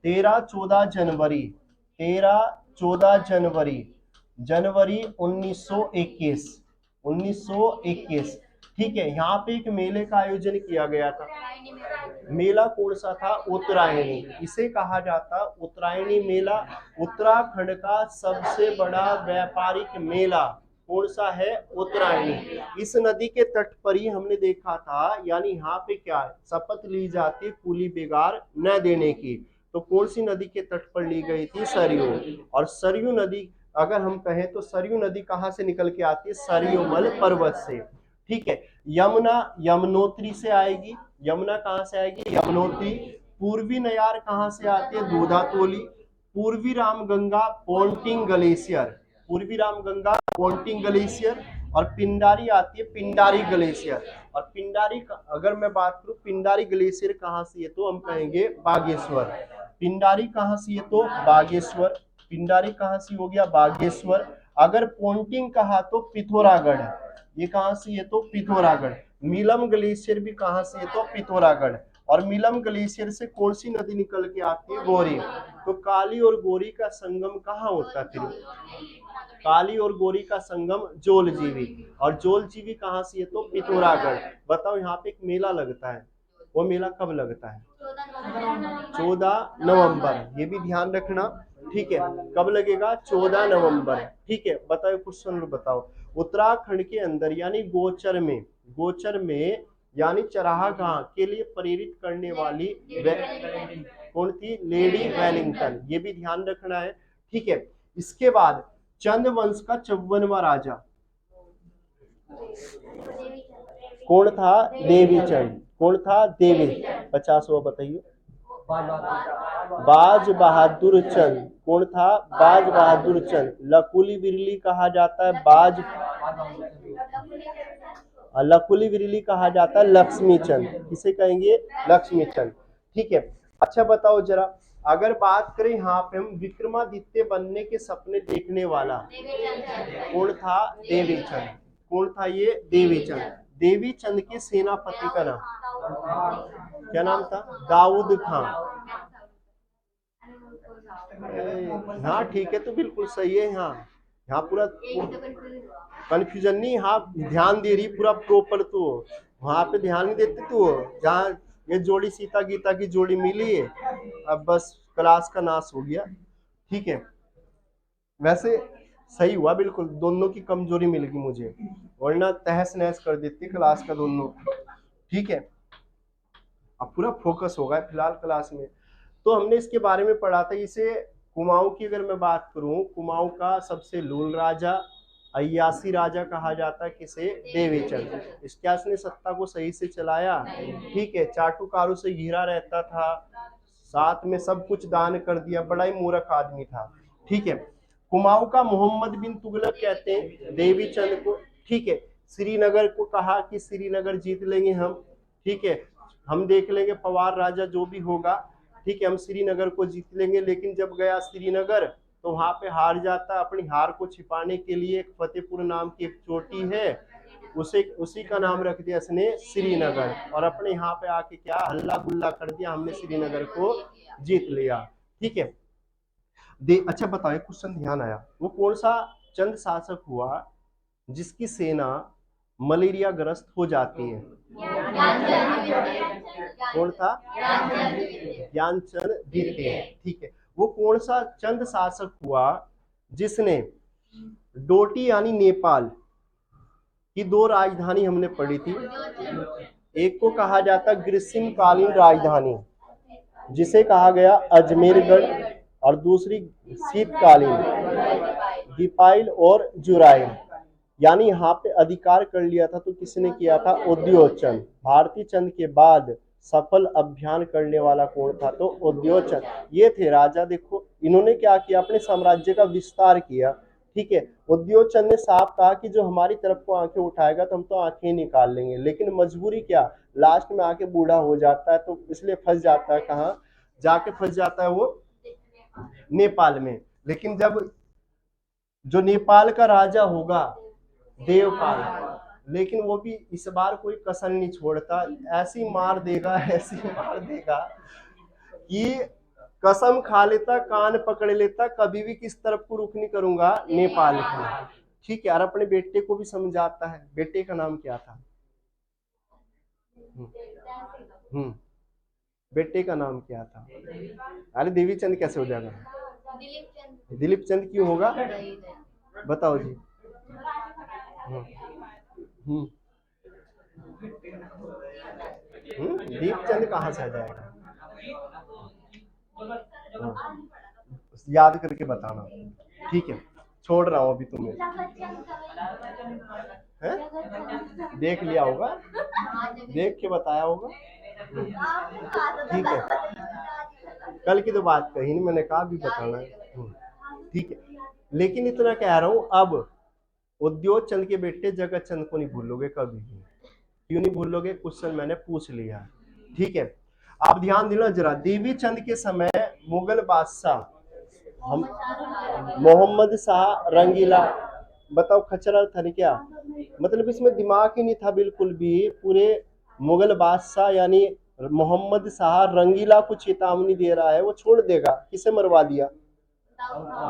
13-14 जनवरी, 13-14 जनवरी, जनवरी 1921, 1921। ठीक है, यहाँ पे एक मेले का आयोजन किया गया था। मेला कौन सा था? उत्तरायणी। इसे कहा जाता उत्तरायणी मेला। उत्तराखंड का सबसे बड़ा व्यापारिक मेला कौन सा है? उत्तरायणी। इस नदी के तट पर ही हमने देखा था, यानी यहाँ पे क्या है, शपथ ली जाती है कूली बेगार न देने की। तो कौन सी नदी के तट पर ली गई थी? सरयू। और सरयू नदी अगर हम कहें तो सरयू नदी कहाँ से निकल के आती है? सरयूमल पर्वत से। ठीक है, यमुना यमुनोत्री से आएगी। यमुना कहाँ से आएगी? यमुनोत्री। पूर्वी नयार कहाँ से आती है? दूधातोली। पूर्वी रामगंगा पोंटिंग ग्लेशियर। पूर्वी रामगंगा पोंटिंग ग्लेशियर। और पिंडारी आती है पिंडारी ग्लेशियर। और पिंडारी अगर मैं बात करूं पिंडारी ग्लेशियर कहाँ से है तो हम कहेंगे बागेश्वर। पिंडारी कहाँ से है तो बागेश्वर। पिंडारी कहाँ से हो गया? बागेश्वर। अगर पोंटिंग कहा तो पिथौरागढ़। ये कहाँ से है तो पिथौरागढ़। मीलम ग्लेशियर भी कहाँ से है तो पिथौरागढ़। और मीलम ग्लेशियर से कौन सी नदी निकल के आती है? गोरी। तो काली और गोरी का संगम कहाँ होता है फिर? काली और गोरी का संगम जोलजीवी। और जोलजीवी कहाँ से है तो पिथौरागढ़। बताओ यहाँ पे एक मेला लगता है, वो मेला कब लगता है? 14 नवंबर। ये भी ध्यान रखना। ठीक है, कब लगेगा? 14 नवंबर। ठीक है, बताओ क्वेश्चन बताओ। उत्तराखंड के अंदर यानी गोचर में यानी चरागाह के लिए प्रेरित करने वाली कौन थी? Lady Wellington. ये भी ध्यान रखना है। ठीक है, इसके बाद चंद वंश का 54वां राजा कौन था? देवीचंद। कौन था? देवी। 50वां बताइए। बाज बहादुर चंद। कौन था? बाज बहादुर चंद। लकुली विरली कहा जाता है बाज, लकुली विरली कहा जाता है लक्ष्मी चंद। किसे कहेंगे? लक्ष्मी चंद। ठीक है, अच्छा बताओ जरा, अगर बात करें यहाँ पे हम विक्रमादित्य बनने के सपने देखने वाला कौन था? देवीचंद। कौन था ये? देवीचंद। देवीचंद के सेनापति का नाम क्या नाम था? दाऊद खान। हाँ ठीक है, तो बिल्कुल सही है। यहाँ यहाँ पूरा कंफ्यूजन नहीं, हाँ ध्यान दे रही पूरा प्रॉपर। तो वहां पे ध्यान नहीं देते तू, जहाँ ये जोड़ी सीता गीता की जोड़ी मिली है, अब बस क्लास का नाश हो गया। ठीक है, वैसे सही हुआ बिल्कुल, दोनों की कमजोरी मिल गई मुझे, वरना तहस नहस कर देती क्लास का दोनों। ठीक है, अब पूरा फोकस होगा फिलहाल क्लास में। तो हमने इसके बारे में पढ़ा था। इसे कुमाऊं की अगर मैं बात करूं, कुमाऊं का सबसे लूल राजा, अय्यासी राजा कहा जाता है किसे? देवीचंद। इसने सत्ता को सही से चलाया। ठीक है, चाटुकारों से घिरा रहता था, साथ में सब कुछ दान कर दिया, बड़ा ही मूर्ख आदमी था। ठीक है, कुमाऊं का मोहम्मद बिन तुगलक कहते हैं देवीचंद को। ठीक है, श्रीनगर को कहा कि श्रीनगर जीत लेंगे हम। ठीक है, हम देख लेंगे पवार राजा जो भी होगा। ठीक है, हम श्रीनगर को जीत लेंगे। लेकिन जब गया श्रीनगर तो वहां पे हार जाता। अपनी हार को छिपाने के लिए एक फतेहपुर नाम की एक चोटी है, उसी का नाम रख दिया इसने श्रीनगर। और अपने यहाँ पे आके क्या हल्ला गुल्ला कर दिया, हमने श्रीनगर को जीत लिया। ठीक है, अच्छा बताओ, एक क्वेश्चन ध्यान आया, वो कौन सा चंद शासक हुआ जिसकी सेना मलेरिया ग्रस्त हो जाती है? कौन था? ज्ञानचंद द्वितीय। ठीक है, वो कौन सा चंद शासक हुआ जिसने डोटी यानी नेपाल की 2 राजधानी हमने पढ़ी थी। एक को कहा जाता ग्रीष्मकालीन राजधानी जिसे कहा गया अजमेरगढ़, और दूसरी शीतकालीन दीपाइल और जुराइल। यानी यहाँ पे अधिकार कर लिया था तो किसने किया था? उद्योगचंद। भारती चंद के बाद सफल अभियान करने वाला कौन था? तो उद्योगचंद। ये थे राजा। देखो इन्होंने क्या किया, अपने साम्राज्य का विस्तार किया। ठीक है, उद्योगचंद ने साफ कहा कि जो हमारी तरफ को आंखें उठाएगा तो हम तो आंखें निकाल लेंगे। लेकिन मजबूरी क्या, लास्ट में आके बूढ़ा हो जाता है, तो इसलिए फंस जाता है। कहाँ जाके फंस जाता है वो? नेपाल में। लेकिन जब जो नेपाल का राजा होगा देवपाल, लेकिन वो भी इस बार कोई कसर नहीं छोड़ता, ऐसी मार देगा ऐसी मार देगा कि कसम खा लेता, कान पकड़ लेता, कभी भी किस तरफ को रुख नहीं करूंगा, नेपाल की। ठीक है, और अपने बेटे को भी समझाता है। बेटे का नाम क्या था? हम्म बेटे का नाम क्या था? अरे देवी चंद कैसे हो जाएगा? दिलीप चंद क्यों होगा? बताओ जी। हम्म हम्म दीपचंद कहाँ से आ जाएगा? हाँ, याद करके बताना। ठीक है, छोड़ रहा हूँ अभी तुम्हें। हैं? देख लिया होगा, देख के बताया होगा। ठीक है, कल की तो बात कही नहीं, मैंने कहा भी बताना है। ठीक है, लेकिन इतना कह रहा हूं, अब उद्योग चंद के बेटे जगत चंद को नहीं भूलोगे कभी भी। क्यों नहीं भूलोगे? क्वेश्चन मैंने पूछ लिया। ठीक है, आप ध्यान देना जरा। देवी चंद के समय मुगल बादशाह हम मोहम्मद शाह रंगीला, बताओ खच्चर था नहीं क्या? मतलब इसमें दिमाग ही नहीं था बिल्कुल भी। पूरे मुगल बादशाह यानी मोहम्मद शाह रंगीला को चेतावनी दे रहा है, वो छोड़ देगा। किसे मरवा दिया?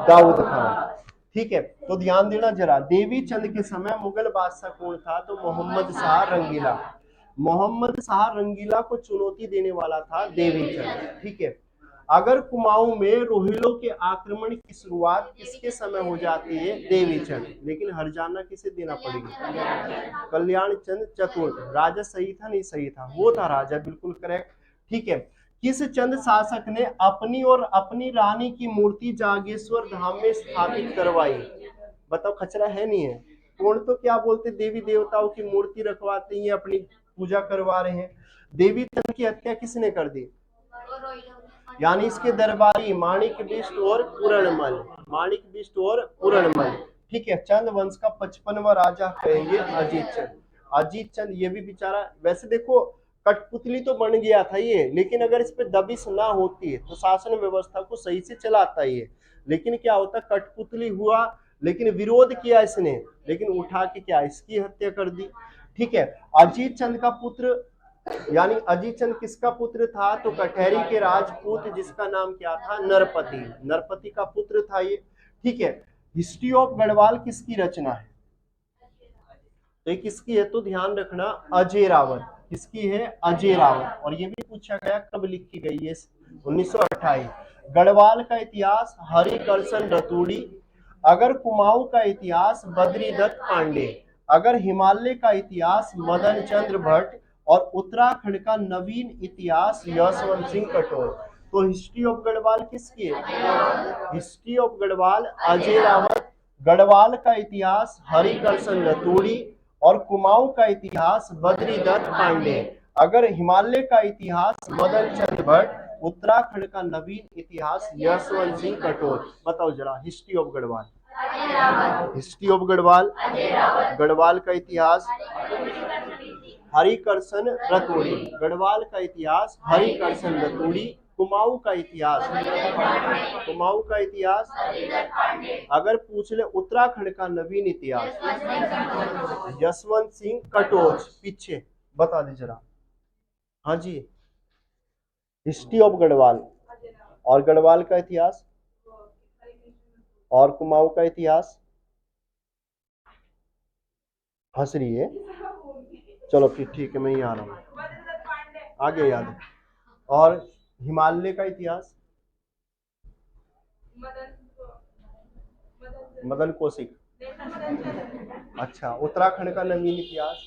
दाऊद खान। ठीक है, तो ध्यान देना जरा। देवी चंद के समय मुगल बादशाह कौन था? तो मोहम्मद शाह रंगीला। मोहम्मद शाह रंगीला को चुनौती देने वाला था देवी चंद। ठीक है, अगर कुमाऊं में रोहिलों के आक्रमण की शुरुआत किसके समय हो जाती है? देवी चंद। लेकिन हरजाना किसे देना पड़ेगा? कल्याण चंद चतुर्थ। राजा सही था नहीं सही था? वो था राजा, बिल्कुल करेक्ट। ठीक है, किस चंद शासक ने अपनी और अपनी रानी की मूर्ति जागेश्वर धाम में स्थापित करवाई? बताओ, खचरा है नहीं है? कौन तो क्या बोलते, देवी देवताओं की मूर्ति रखवाते हैं, अपनी पूजा करवा रहे हैं। देवी चंद की हत्या किसने कर दी? यानी इसके दरबारी माणिक बिष्ट और पूरणमल। माणिक बिष्ट और पूरणमल। ठीक है, चंद वंश का 55वां राजा कहेंगे अजीत चंद। अजीत चंद ये भी बेचारा, वैसे देखो कठपुतली तो बन गया था ये, लेकिन अगर इस पे दबिश ना होती तो शासन व्यवस्था को सही से चलाता ये। लेकिन क्या होता, कठपुतली हुआ, लेकिन विरोध किया इसने, लेकिन उठा के क्या इसकी हत्या कर दी। ठीक है, अजीत चंद का पुत्र यानी अजीत चंद किसका पुत्र था? तो कटहरी के राजपूत जिसका नाम क्या था? नरपति। नरपति का पुत्र था ये। ठीक है, हिस्ट्री ऑफ गढ़वाल किसकी रचना है? तो किसकी है? तो ध्यान रखना, अजय रावत। किसकी है? अजय रावत। और ये भी पूछा गया कब लिखी गई है? 1928। गढ़वाल का इतिहास हरिकर्षण रतूड़ी। अगर कुमाऊं का इतिहास बद्रीदत्त पांडे। अगर हिमालय का इतिहास मदन चंद्र भट्ट। और उत्तराखंड का नवीन इतिहास यशवंत सिंह कटोच। तो हिस्ट्री ऑफ गढ़वाल किसकी है? History of Garhwal Ajay Rawat. गढ़वाल का इतिहास हरिकर्षण रतूड़ी। और कुमाऊं का इतिहास बद्रीदत्त पांडे। अगर हिमालय का इतिहास मदन चंद्र भट्ट। उत्तराखंड का नवीन इतिहास यशवंत सिंह कटोच। बताओ जरा, history of Garhwal. History of Garhwal, Garhwal का इतिहास हरिकर्षण रतूड़ी। गढ़वाल का इतिहास हरिकर्षण रतूड़ी। कुमाऊं का इतिहास, कुमाऊं का इतिहास, अगर पूछ ले उत्तराखंड का नवीन इतिहास यशवंत सिंह कटोच। पीछे बता दे जरा। हाँ जी, हिस्ट्री ऑफ गढ़वाल। और गढ़वाल का इतिहास और कुमाऊं का इतिहास। हंस रही है? चलो फिर ठीक है, मैं ही आ रहा हूँ, आगे याद है। और हिमालय का इतिहास मदन कौशिक। अच्छा, उत्तराखंड का नवीन इतिहास,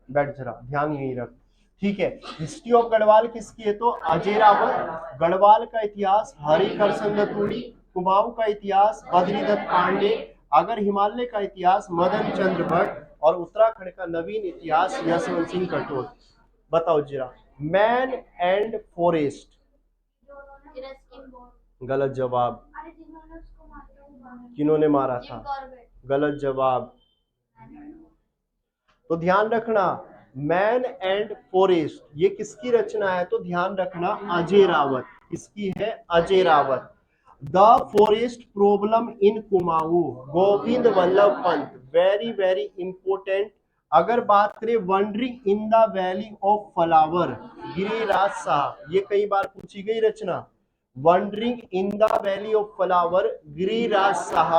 बैठ जरा, ध्यान यही रख। ठीक है, हिस्ट्री ऑफ गढ़वाल किसकी है? तो अजय रावत। गढ़वाल का इतिहास हरिकर्षण रतूड़ी। कुमाऊं का इतिहास बद्रीदत्त पांडे। अगर हिमालय का इतिहास मदन चंद्र भट्ट। और उत्तराखंड का नवीन इतिहास यशवंत सिंह कटोच। बताओ जरा, मैन एंड फॉरेस्ट। गलत जवाब। किन्होंने मारा था? गलत जवाब। तो ध्यान रखना, मैन एंड फॉरेस्ट ये किसकी रचना है? तो ध्यान रखना, अजय रावत। किसकी है? Ajay Rawat. The forest problem in Kumaon, Govind Vallabh Pant. Very very important. अगर बात करें wandering in the valley of flower, Giriraj Shah. ये कई बार पूछी गई रचना। Wandering in the valley of flower, Giriraj Shah.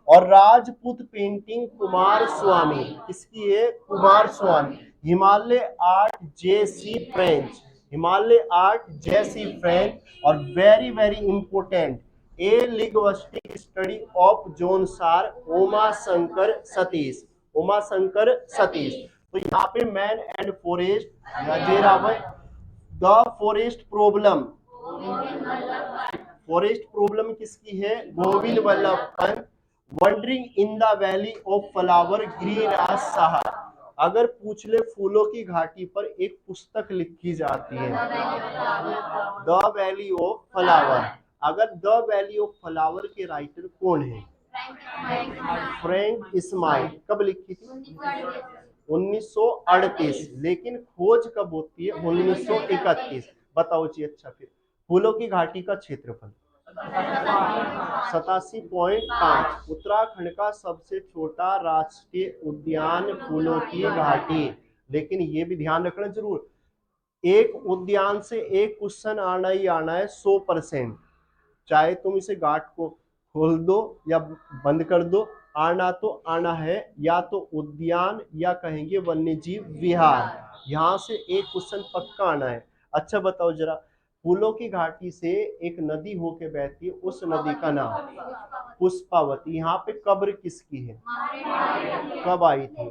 और राजपूत पेंटिंग कुमार स्वामी, किसकी है? Kumar Swami. Himalaya art JC French, Himalaya art JC French. और very very important, a linguistic study of Jaunsar Uma Shankar Satish, Uma Shankar Satish. तो यहाँ पे मैन एंड फॉरेस्ट नजेरावत, the forest problem, forest problem किसकी है? Govind Vallabh Pant. Wandering in the valley of flower Giriraj Saha. अगर पूछ ले फूलों की घाटी पर एक पुस्तक लिखी जाती है, द वैली ऑफ फ्लावर। अगर द वैली ऑफ फ्लावर के राइटर कौन है? फ्रैंक इस्माइल। कब लिखी थी? 1938। लेकिन खोज कब होती है? 1931। बताओ जी। अच्छा, फिर फूलों की घाटी का क्षेत्रफल 87.5। उत्तराखंड का सबसे छोटा राष्ट्रीय उद्यान फूलों की घाटी। लेकिन ये भी ध्यान रखना जरूर, एक उद्यान से एक क्वेश्चन आना ही आना है 100%। चाहे तुम इसे घाट को खोल दो या बंद कर दो, आना तो आना है। या तो उद्यान या कहेंगे वन्य जीव विहार, यहाँ से एक क्वेश्चन पक्का आना है। अच्छा बताओ जरा, फूलों की घाटी से एक नदी होके बहती है, उस नदी का नाम? पुष्पावती। यहाँ पे कब्र किसकी है? कब आई थी?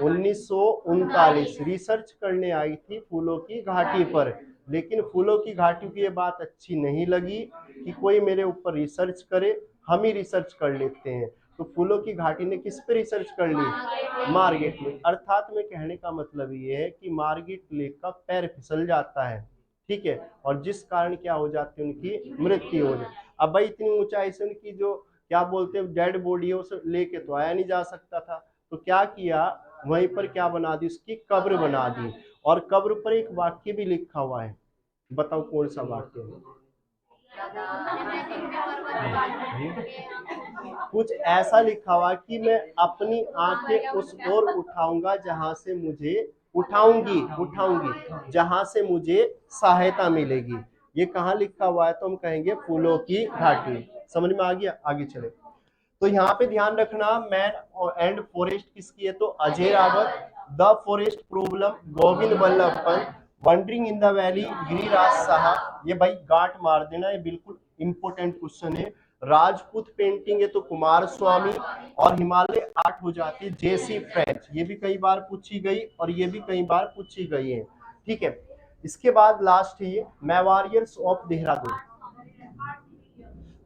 1939। रिसर्च करने आई थी फूलों की घाटी पर। लेकिन फूलों की घाटी की ये बात अच्छी नहीं लगी कि कोई मेरे ऊपर रिसर्च करे, हम ही रिसर्च कर लेते हैं। तो फूलों की घाटी ने किस पे रिसर्च कर ली? Margaret lake. अर्थात में कहने का मतलब ये है कि मार्गेट लेक का पैर फिसल जाता है, ठीक है, और जिस कारण क्या हो जाती है? उनकी मृत्यु हो जाती। अब भाई इतनी ऊंचाई से उनकी जो क्या बोलते हैं डेड बॉडी है उसे लेके तो आया नहीं जा सकता था, तो क्या किया? वहीं पर क्या बना दी? उसकी कब्र बना दी। और कब्र पर एक वाक्य भी लिखा हुआ है, बताओ कौन सा वाक्य है? कुछ ऐसा लिखा हुआ कि मैं अपनी आंखें उस ओर उठाऊंगा जहां से मुझे उठाऊंगी जहां से मुझे सहायता मिलेगी। ये कहाँ लिखा हुआ है? तो हम कहेंगे फूलों की घाटी। समझ में आ गया? आगे चले। तो यहाँ पे ध्यान रखना, मैन एंड फॉरेस्ट किसकी है? तो Ajay Rawat. The forest problem Govind Vallabh Pant. Wandering in the valley Giriraj Saha. ये भाई गांठ मार देना, ये बिल्कुल इंपॉर्टेंट क्वेश्चन है। राजपूत पेंटिंग है तो कुमार स्वामी। और हिमालय आर्ट हो जाती है जेसी फ्रेंच। ये भी कई बार पूछी गई और ये भी कई बार पूछी गई है, ठीक है। इसके बाद लास्ट है ये मेवारियर्स ऑफ देहरादून।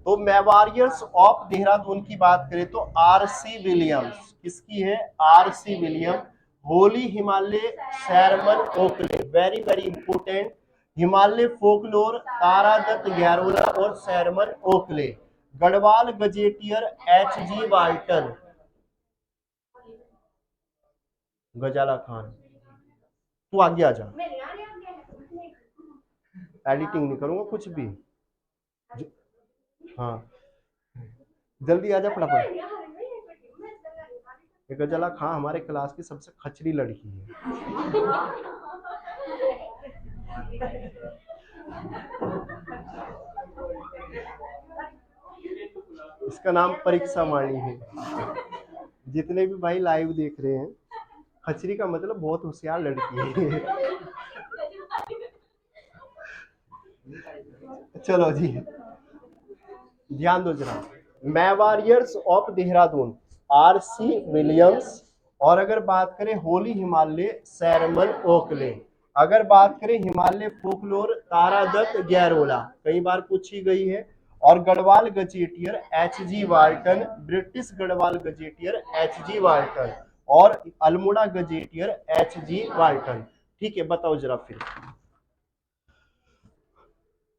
तो मेवारियर्स ऑफ देहरादून की बात करें तो आरसी विलियम्स। किसकी है? RC William. Holy Himalaya Sherman Oakley, very very important. Himalaya folklore Taradatt Gairola और Sherman Oakley. Garhwal gazetteer HG. Walton. Ghazala Khan, तू आगे आ जा, एडिटिंग नहीं करूंगा कुछ भी। हाँ जल्दी आजा फटाफट। गजला खां हमारे क्लास की सबसे खचरी लड़की है। इसका नाम परीक्षा वाणी है। जितने भी भाई लाइव देख रहे हैं, खचरी का मतलब बहुत होशियार लड़की है। चलो जी ध्यान दो जरा। मेवारियर्स ऑफ देहरादून आरसी विलियम्स। और अगर बात करें होली हिमालय शैरमन ओकले। अगर बात करें हिमालय फोकलोर तारादत्त गैरोला, कई बार पूछी गई है। और Garhwal gazetteer HG. Walton, British Garhwal gazetteer HG. Walton. और अल्मोड़ा गजेटियर एच.जी. वाल्टन। ठीक है, बताओ जरा फिर।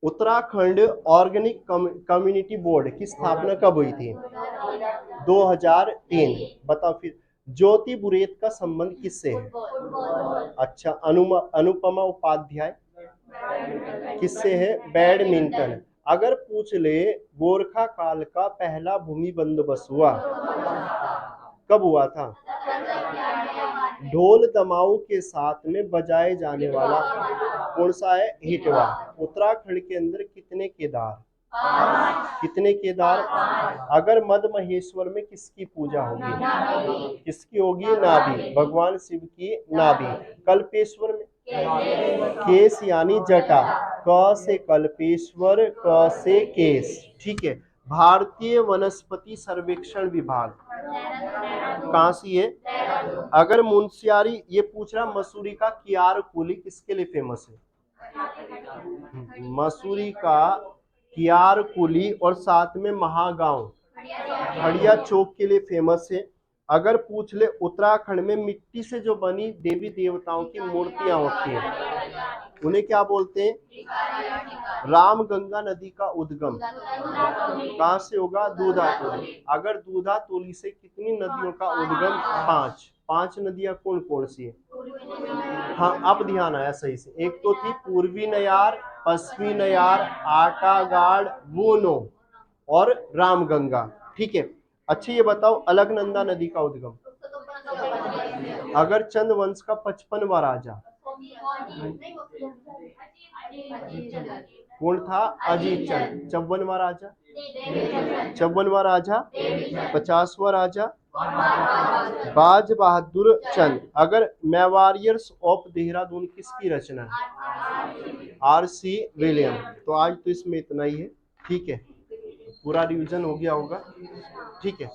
उत्तराखंड ऑर्गेनिक कम्युनिटी बोर्ड की स्थापना कब हुई थी? 2003। बताओ फिर। ज्योति बुरेत का संबंध किससे है? अच्छा, अनुपमा उपाध्याय। किससे है? बैडमिंटन। अगर पूछ ले गोरखा काल का पहला भूमि बंदोबस्त हुआ कब हुआ था? ढोल दमाऊ के साथ में बजाए जाने वाला कौन सा है? हिटवा। उत्तराखंड के अंदर कितने केदार? कितने केदार? अगर मद महेश्वर में किसकी पूजा होगी? किसकी होगी? नाभि, भगवान शिव की नाभि। कल्पेश्वर में केस यानी जटा, क से कल्पेश्वर, क से केस। ठीक है। भारतीय वनस्पति सर्वेक्षण विभाग कहाँ से है? अगर मुंशियारी ये पूछ रहा, मसूरी का कियार कुली किसके लिए फेमस है? मसूरी का कियार कुली और साथ में महागांव हड़िया चौक के लिए फेमस है। अगर पूछ ले उत्तराखंड में मिट्टी से जो बनी देवी देवताओं की मूर्तियां होती हैं उन्हें क्या बोलते हैं? रामगंगा नदी का उद्गम कहाँ से होगा? दूधातोली। अगर दूधातोली से कितनी नदियों का उद्गम? 5। 5 नदियां कौन कौन सी है? हाँ, अब ध्यान आया सही से। एक तो थी पूर्वी नयार, पश्चिमी नयार, आटागाड़, बूनो और रामगंगा। ठीक है। अच्छा ये बताओ अलकनंदा नदी का उद्गम? अगर चंद वंश का 55वां राजा कौन था? अजीत चंद। 54वां राजा? 54वां राजा? 50वां राजा? बाज बहादुर चंद। अगर मेवारियर्स ऑफ देहरादून किसकी रचना है? आर.सी. विलियम। तो आज तो इसमें इतना ही है। ठीक है, पूरा रिवीजन हो गया होगा। ठीक है।